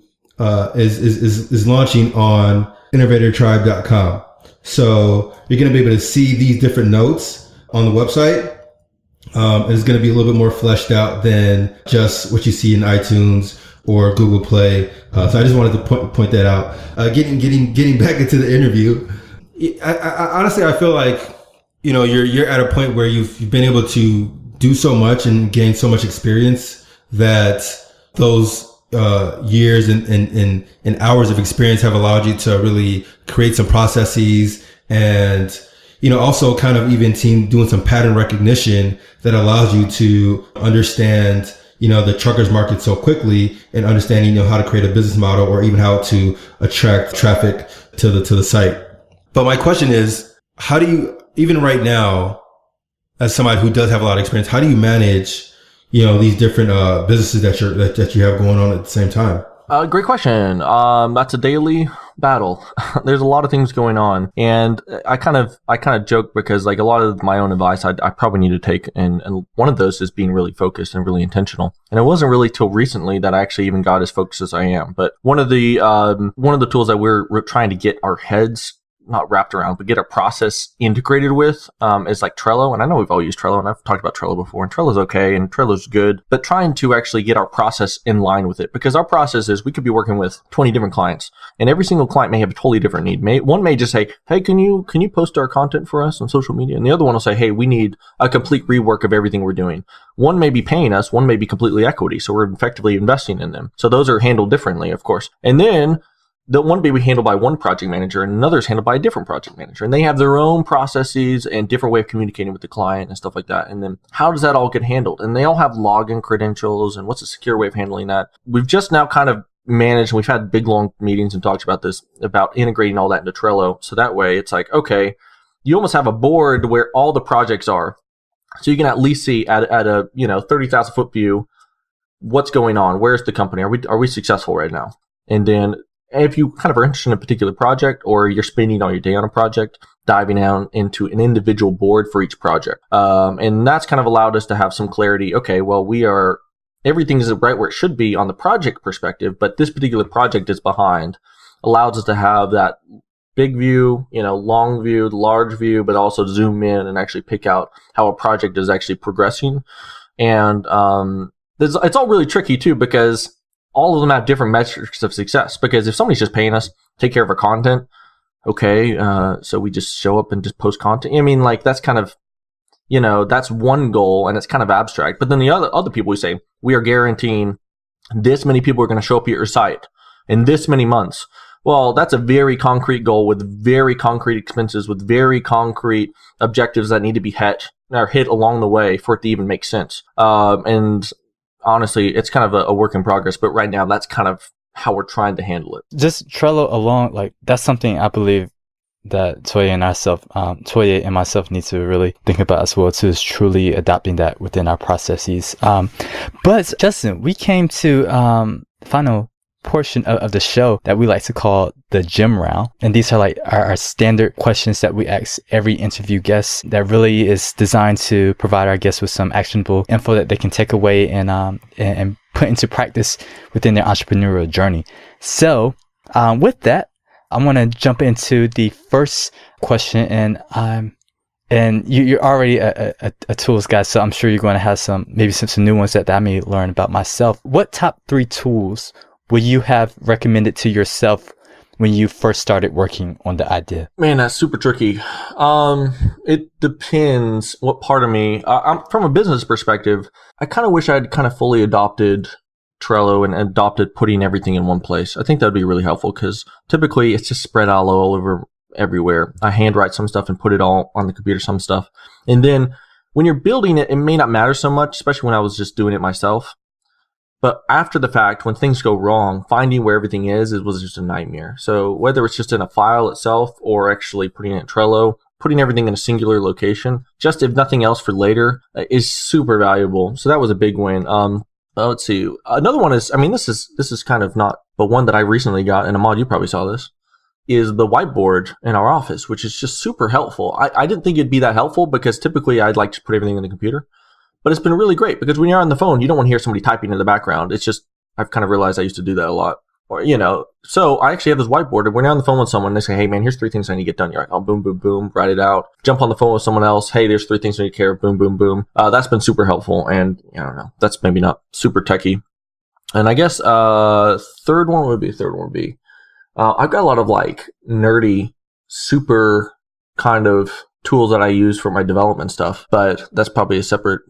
is launching on innovatortribe.com. So you're going to be able to see these different notes on the website. It's going to be a little bit more fleshed out than just what you see in iTunes or Google Play. So I just wanted to point that out. Getting back into the interview, I honestly, I feel like you're at a point where you've been able to do so much and gain so much experience that those years and hours of experience have allowed you to really create some processes and also kind of even doing some pattern recognition that allows you to understand the truckers market so quickly and understanding how to create a business model or even how to attract traffic to the site. But my question is, how do you, even right now, as somebody who does have a lot of experience, how do you manage these different businesses that you have going on at the same time? Great question. That's a daily battle. There's a lot of things going on, and I kind of joke because a lot of my own advice I probably need to take, and one of those is being really focused and really intentional. And it wasn't really till recently that I actually even got as focused as I am. But one of the tools that we're trying to get our heads not wrapped around, but get a process integrated with, is Trello. And I know we've all used Trello, and I've talked about Trello before, and Trello's okay, and Trello's good, but trying to actually get our process in line with it, because our process is we could be working with 20 different clients, and every single client may have a totally different need. One may just say, hey, can you post our content for us on social media? And the other one will say, hey, we need a complete rework of everything we're doing. One may be paying us, one may be completely equity, so we're effectively investing in them. So those are handled differently, of course. And then the one may be handled by one project manager and another is handled by a different project manager. And they have their own processes and different way of communicating with the client and stuff like that. And then how does that all get handled? And they all have login credentials and what's a secure way of handling that? We've just now kind of managed, and we've had big, long meetings and talks about this, about integrating all that into Trello. So that way it's okay, you almost have a board where all the projects are. So you can at least see at a 30,000 foot view what's going on. Where's the company? Are we successful right now? And then if you kind of are interested in a particular project, or you're spending all your day on a project, diving down into an individual board for each project. And that's kind of allowed us to have some clarity. Okay, well, everything is right where it should be on the project perspective, but this particular project is behind. Allows us to have that big view, long view, large view, but also zoom in and actually pick out how a project is actually progressing. And it's all really tricky too, because all of them have different metrics of success. Because if somebody's just paying us, take care of our content, okay, so we just show up and just post content. I mean, like, that's kind of, that's one goal, and it's kind of abstract. But then the other people, we say, we are guaranteeing this many people are going to show up at your site in this many months. Well, that's a very concrete goal with very concrete expenses, with very concrete objectives that need to be hit along the way for it to even make sense. And honestly, it's kind of a work in progress. But right now, that's kind of how we're trying to handle it. Just Trello alone, like, that's something I believe that Toye and myself need to really think about as well, too, is truly adapting that within our processes. But Justin, we came to the final portion of the show that we like to call the gem round. And these are like our standard questions that we ask every interview guest, that really is designed to provide our guests with some actionable info that they can take away and put into practice within their entrepreneurial journey. So with that, I want to jump into the first question, and you're already a tools guy, so I'm sure you're going to have some new ones that I may learn about myself. What top 3 tools would you have recommended to yourself when you first started working on the idea? Man, that's super tricky. It depends what part of me. I'm from a business perspective, I kind of wish I'd kind of fully adopted Trello and adopted putting everything in one place. I think that would be really helpful, because typically it's just spread out all over everywhere. I handwrite some stuff and put it all on the computer, some stuff. And then when you're building it, it may not matter so much, especially when I was just doing it myself. But after the fact, when things go wrong, finding where everything is, it was just a nightmare. So whether it's just in a file itself or actually putting it in Trello, putting everything in a singular location, just if nothing else for later, is super valuable. So that was a big win. Let's see. Another one is, this is kind of not, but one that I recently got, and Ahmad, you probably saw this, is the whiteboard in our office, which is just super helpful. I didn't think it'd be that helpful, because typically I'd like to put everything in the computer. But it's been really great, because when you're on the phone, you don't want to hear somebody typing in the background. It's just, I've kind of realized I used to do that a lot. Or, so I actually have this whiteboard, and when you're on the phone with someone, they say, hey man, here's 3 things I need to get done. You're like, oh, boom, boom, boom, write it out. Jump on the phone with someone else. Hey, there's 3 things I need to care of. Boom, boom, boom. That's been super helpful. And I don't know, that's maybe not super techy. And I guess, third one would be, I've got a lot of like nerdy, super kind of tools that I use for my development stuff, but that's probably a separate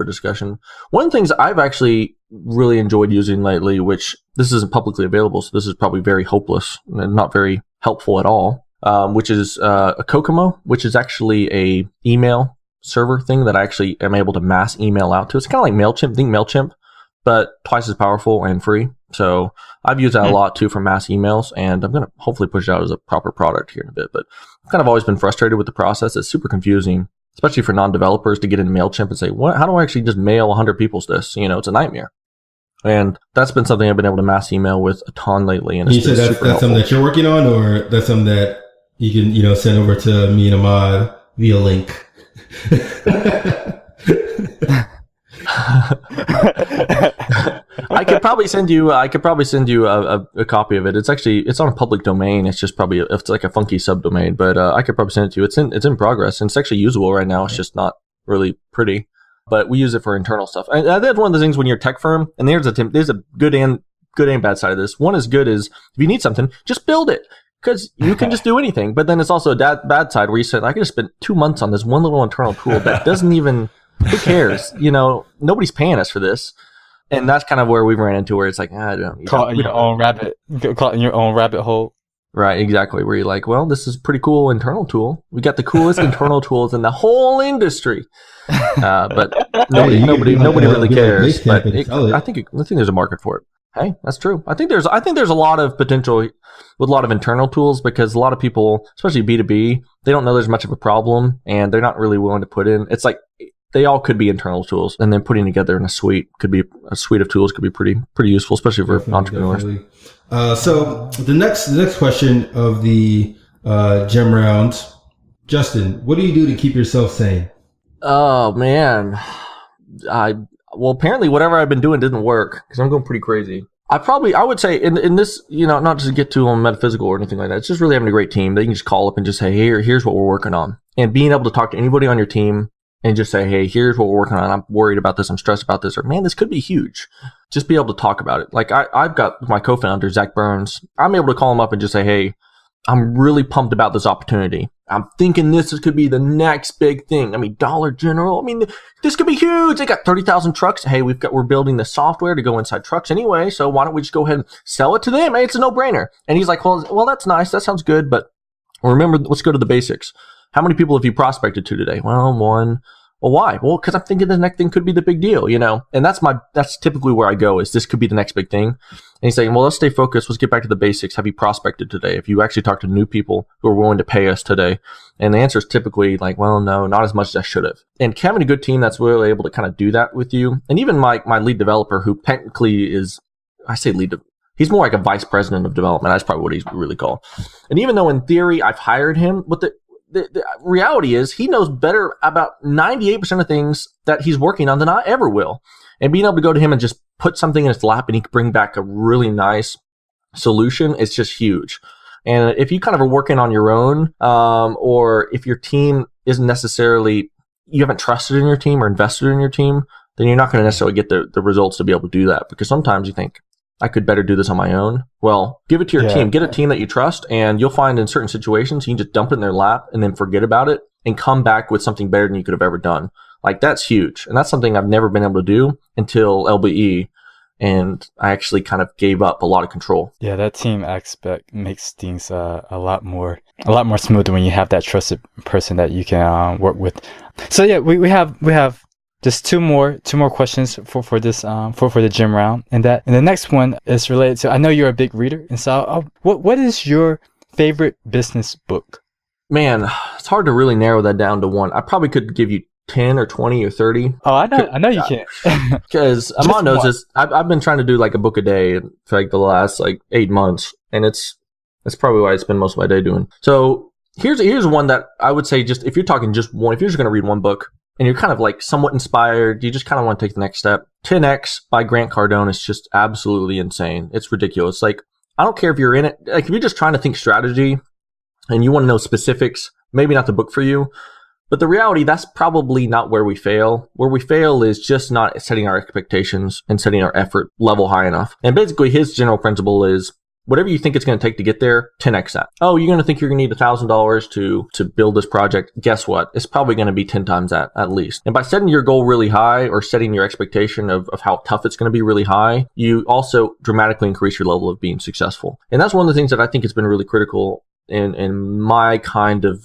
discussion. One of the things I've actually really enjoyed using lately, which this isn't publicly available, so this is probably very hopeless and not very helpful at all, which is a Kokomo, which is actually a email server thing that I actually am able to mass email out to. It's kind of like MailChimp, think MailChimp, but twice as powerful and free. So I've used that a lot too for mass emails, and I'm going to hopefully push it out as a proper product here in a bit. But I've kind of always been frustrated with the process. It's super confusing, especially for non-developers, to get into MailChimp and say, how do I actually just mail 100 people's this? It's a nightmare. And that's been something I've been able to mass email with a ton lately. And you said that's something that you're working on, or that's something that you can, send over to me and Ahmad via link? I could probably send you a copy of it. It's on a public domain. It's just it's like a funky subdomain, but I could probably send it to you. It's in progress, and it's actually usable right now. It's just not really pretty, but we use it for internal stuff. And that's one of the things when you're a tech firm, and there's a good and bad side of this. One is good is if you need something, just build it, because you can just do anything. But then it's also a bad side where you said, I could have spent 2 months on this one little internal tool that doesn't even, who cares? Nobody's paying us for this. And that's kind of where we ran into, where it's like, I don't. Caught in your own rabbit hole. Right, exactly. Where you're like, well, this is a pretty cool internal tool. We got the coolest internal tools in the whole industry. But nobody really cares. But I think there's a market for it. Hey, that's true. I think there's a lot of potential with a lot of internal tools, because a lot of people, especially B2B, they don't know there's much of a problem, and they're not really willing to put in. It's like, they all could be internal tools, and then putting together in a suite of tools could be pretty useful, especially for entrepreneurs. So the next question of the gem round, Justin, what do you do to keep yourself sane? Oh man, apparently whatever I've been doing didn't work, because I'm going pretty crazy. I would say in this, not just to get too metaphysical or anything like that. It's just really having a great team that you can just call up and just say, here's what we're working on, and being able to talk to anybody on your team and just say, hey, here's what we're working on. I'm worried about this. I'm stressed about this. Or, man, this could be huge. Just be able to talk about it. Like I've got my co-founder, Zach Burns. I'm able to call him up and just say, hey, I'm really pumped about this opportunity. I'm thinking this could be the next big thing. I mean, Dollar General. I mean, this could be huge. They got 30,000 trucks. Hey, we're building the software to go inside trucks anyway. So why don't we just go ahead and sell it to them? Hey, it's a no-brainer. And he's like, well, that's nice. That sounds good. But remember, let's go to the basics. How many people have you prospected to today? Well, one. Well, why? Well, because I'm thinking the next thing could be the big deal, And that's typically where I go, is this could be the next big thing. And he's saying, well, let's stay focused. Let's get back to the basics. Have you prospected today? Have you actually talked to new people who are willing to pay us today? And the answer is typically like, well, no, not as much as I should have. And having a good team that's really able to kind of do that with you. And even my lead developer, who technically is, I say lead, he's more like a vice president of development. That's probably what he's really called. And even though in theory I've hired him, but the reality is he knows better about 98% of things that he's working on than I ever will. And being able to go to him and just put something in his lap and he can bring back a really nice solution is just huge. And if you kind of are working on your own, or if your team isn't necessarily, you haven't trusted in your team or invested in your team, then you're not going to necessarily get the results to be able to do that. Because sometimes you think, I could better do this on my own. Well, give it to your team. Get a team that you trust, and you'll find in certain situations you can just dump it in their lap and then forget about it and come back with something better than you could have ever done. Like, that's huge. And that's something I've never been able to do until LBE. And I actually kind of gave up a lot of control. Yeah, that team aspect makes things a lot more smooth when you have that trusted person that you can work with. So yeah, we have just two more questions for this for the gym round, and the next one is related to, I know you're a big reader, and so what is your favorite business book? Man, it's hard to really narrow that down to one. I probably could give you 10 or 20 or 30. Oh, I know you can't. Because Amon knows this. I've been trying to do like a book a day for like the last 8 months, and that's probably what I spend most of my day doing. So here's one that I would say, just if you're talking just one, if you're just going to read one book, and you're kind of like somewhat inspired, you just kind of want to take the next step. 10X by Grant Cardone is just absolutely insane. It's ridiculous. Like, I don't care if you're in it. Like, if you're just trying to think strategy and you want to know specifics, maybe not the book for you. But the reality, that's probably not where we fail. Where we fail is just not setting our expectations and setting our effort level high enough. And basically, his general principle is, whatever you think it's going to take to get there, 10x that. Oh, you're going to think you're going to need $1,000 to build this project. Guess what? It's probably going to be 10 times that at least. And by setting your goal really high, or setting your expectation of how tough it's going to be really high, you also dramatically increase your level of being successful. And that's one of the things that I think has been really critical in my kind of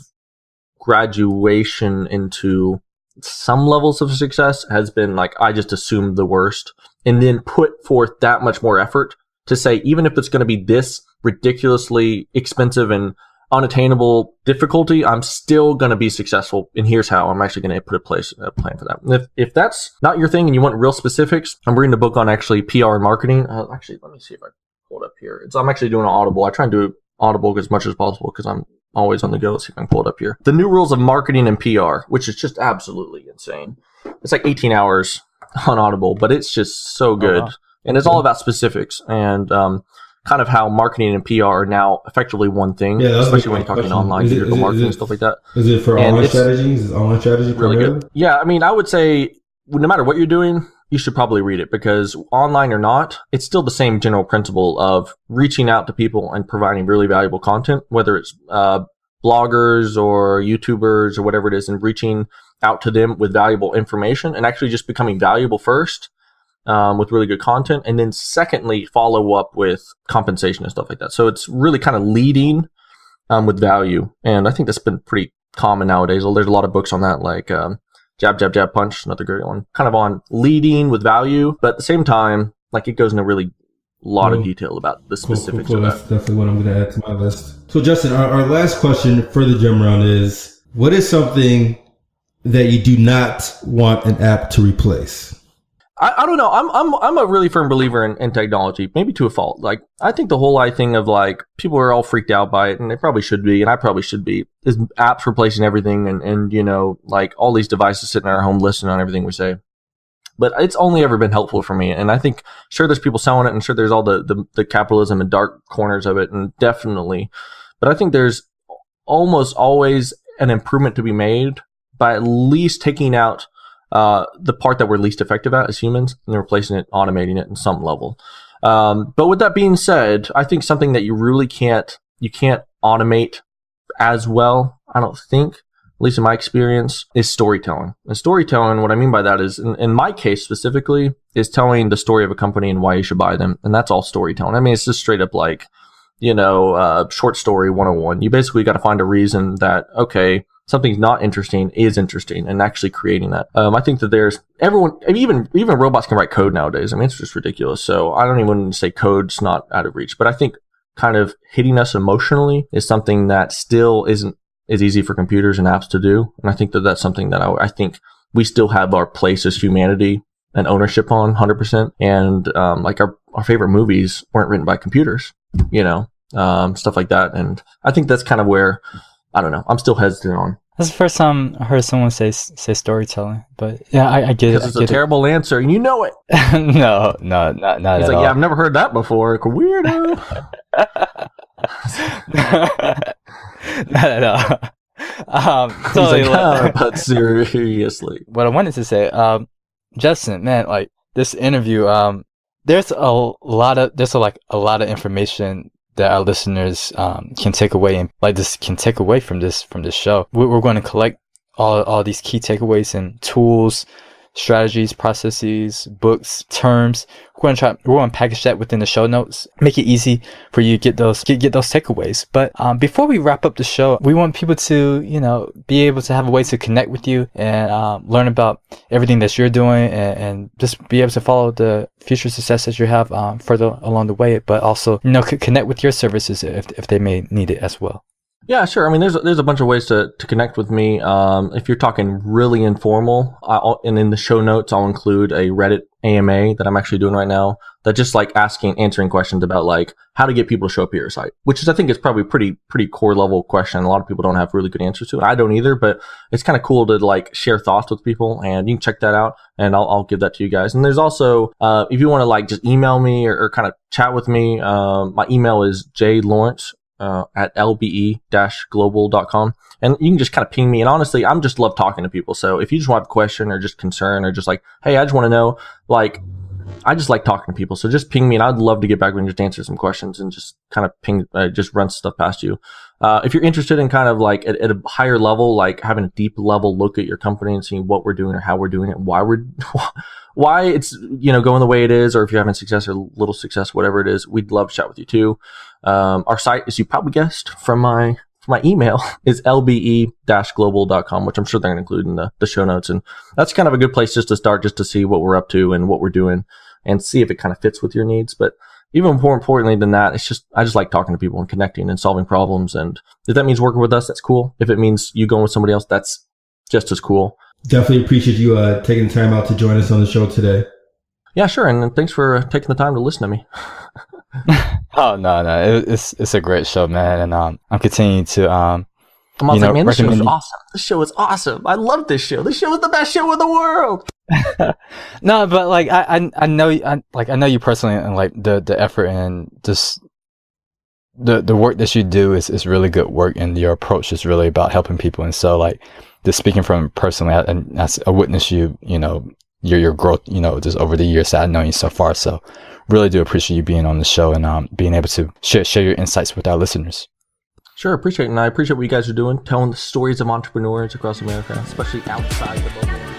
graduation into some levels of success, has been like, I just assumed the worst and then put forth that much more effort to say, even if it's going to be this ridiculously expensive and unattainable difficulty, I'm still going to be successful. And here's how. I'm actually going to put a plan for that. And if that's not your thing and you want real specifics, I'm reading a book on actually PR and marketing. Actually, let me see if I pull it up here. I'm actually doing an Audible. I try and do Audible as much as possible because I'm always on the go. Let's see if I can pull it up here. The New Rules of Marketing and PR, which is just absolutely insane. It's like 18 hours on Audible, but it's just so good. Oh, wow. And it's all about specifics and kind of how marketing and PR are now effectively one thing, especially when you're talking online digital marketing and stuff like that. Is it for online strategies? Is online strategy really good? Yeah, I mean, I would say no matter what you're doing, you should probably read it, because online or not, it's still the same general principle of reaching out to people and providing really valuable content, whether it's bloggers or YouTubers or whatever it is, and reaching out to them with valuable information and actually just becoming valuable first. With really good content, and then secondly, follow up with compensation and stuff like that. So it's really kind of leading with value, and I think that's been pretty common nowadays. There's a lot of books on that, like Jab, Jab, Jab, Punch, another great one, kind of on leading with value, but at the same time, like, it goes into really lot of detail about the specifics of that. That's definitely what I'm going to add to my list. So Justin, our last question for the gym round is, what is something that you do not want an app to replace? I don't know. I'm a really firm believer in technology, maybe to a fault. Like, I think the whole thing of like, people are all freaked out by it, and they probably should be, and I probably should be, is apps replacing everything, and you know, like, all these devices sitting in our home listening on everything we say. But it's only ever been helpful for me, and I think sure there's people selling it, and sure there's all the capitalism and dark corners of it, and definitely. But I think there's almost always an improvement to be made by at least taking out the part that we're least effective at as humans and replacing it, automating it in some level. But with that being said, I think something that you really can't automate as well, I don't think, at least in my experience, is storytelling. And storytelling, what I mean by that is, in my case specifically, is telling the story of a company and why you should buy them. And that's all storytelling. I mean, it's just straight up like, short story 101. You basically got to find a reason that, okay, something's not interesting is interesting, and actually creating that. I think that there's even robots can write code nowadays. I mean, it's just ridiculous. So I don't even say code's not out of reach, but I think kind of hitting us emotionally is something that still isn't as easy for computers and apps to do. And I think that that's something that I think we still have our place as humanity and ownership on 100%. And like our favorite movies weren't written by computers, stuff like that. And I think that's kind of where, I don't know, I'm still hesitant on. That's the first time I heard someone say storytelling, but yeah, I get it. Because it's a terrible answer, and you know it. No, not at He's like, all. yeah, I've never heard that before. Like, weirdo. Not at all. Totally. He's like, but seriously. What I wanted to say, Justin, man, like this interview, there's a lot of information that our listeners can take away, and like this can take away from this show. We're going to collect all these key takeaways and tools, strategies, processes, books, terms. We're going to package that within the show notes, make it easy for you to get those takeaways. But before we wrap up the show, we want people to be able to have a way to connect with you and learn about everything that you're doing, and just be able to follow the future success that you have further along the way. But also connect with your services if they may need it as well. Yeah, sure. I mean, there's a bunch of ways to connect with me. If you're talking really informal, and in the show notes, I'll include a Reddit AMA that I'm actually doing right now that just like answering questions about like how to get people to show up at your site, which is, I think, is probably pretty core level question. A lot of people don't have really good answers to it. I don't either, but it's kind of cool to like share thoughts with people, and you can check that out, and I'll give that to you guys. And there's also, if you want to like just email me or kind of chat with me, my email is jlawrence at lbe-global.com, and you can just kind of ping me. And honestly, I'm just love talking to people. So if you just want a question or just concern or just like, hey, I just want to know, like, I just like talking to people. So just ping me, and I'd love to get back and just answer some questions and just kind of just run stuff past you. If you're interested in kind of like at a higher level, like having a deep level look at your company and seeing what we're doing or how we're doing it, why it's going the way it is, or if you're having success or little success, whatever it is, we'd love to chat with you too. Our site, as you probably guessed from my email, is lbe-global.com, which I'm sure they're going to include in the show notes. And that's kind of a good place just to start, just to see what we're up to and what we're doing and see if it kind of fits with your needs. But even more importantly than that, I just like talking to people and connecting and solving problems. And if that means working with us, that's cool. If it means you going with somebody else, that's just as cool. Definitely appreciate you taking the time out to join us on the show today. Yeah, sure. And thanks for taking the time to listen to me. Oh, no. It's a great show, man. And I'm continuing to I'm like, man, this show is awesome. This show is awesome. I love this show. This show is the best show in the world. No, but like I know you personally, and like the effort and just the work that you do is really good work, and your approach is really about helping people. And so like just speaking from personally, and as I witness your growth, just over the years that I've known you so far. So really do appreciate you being on the show and being able to share your insights with our listeners. Sure, appreciate it. And I appreciate what you guys are doing, telling the stories of entrepreneurs across America, especially outside the bubble.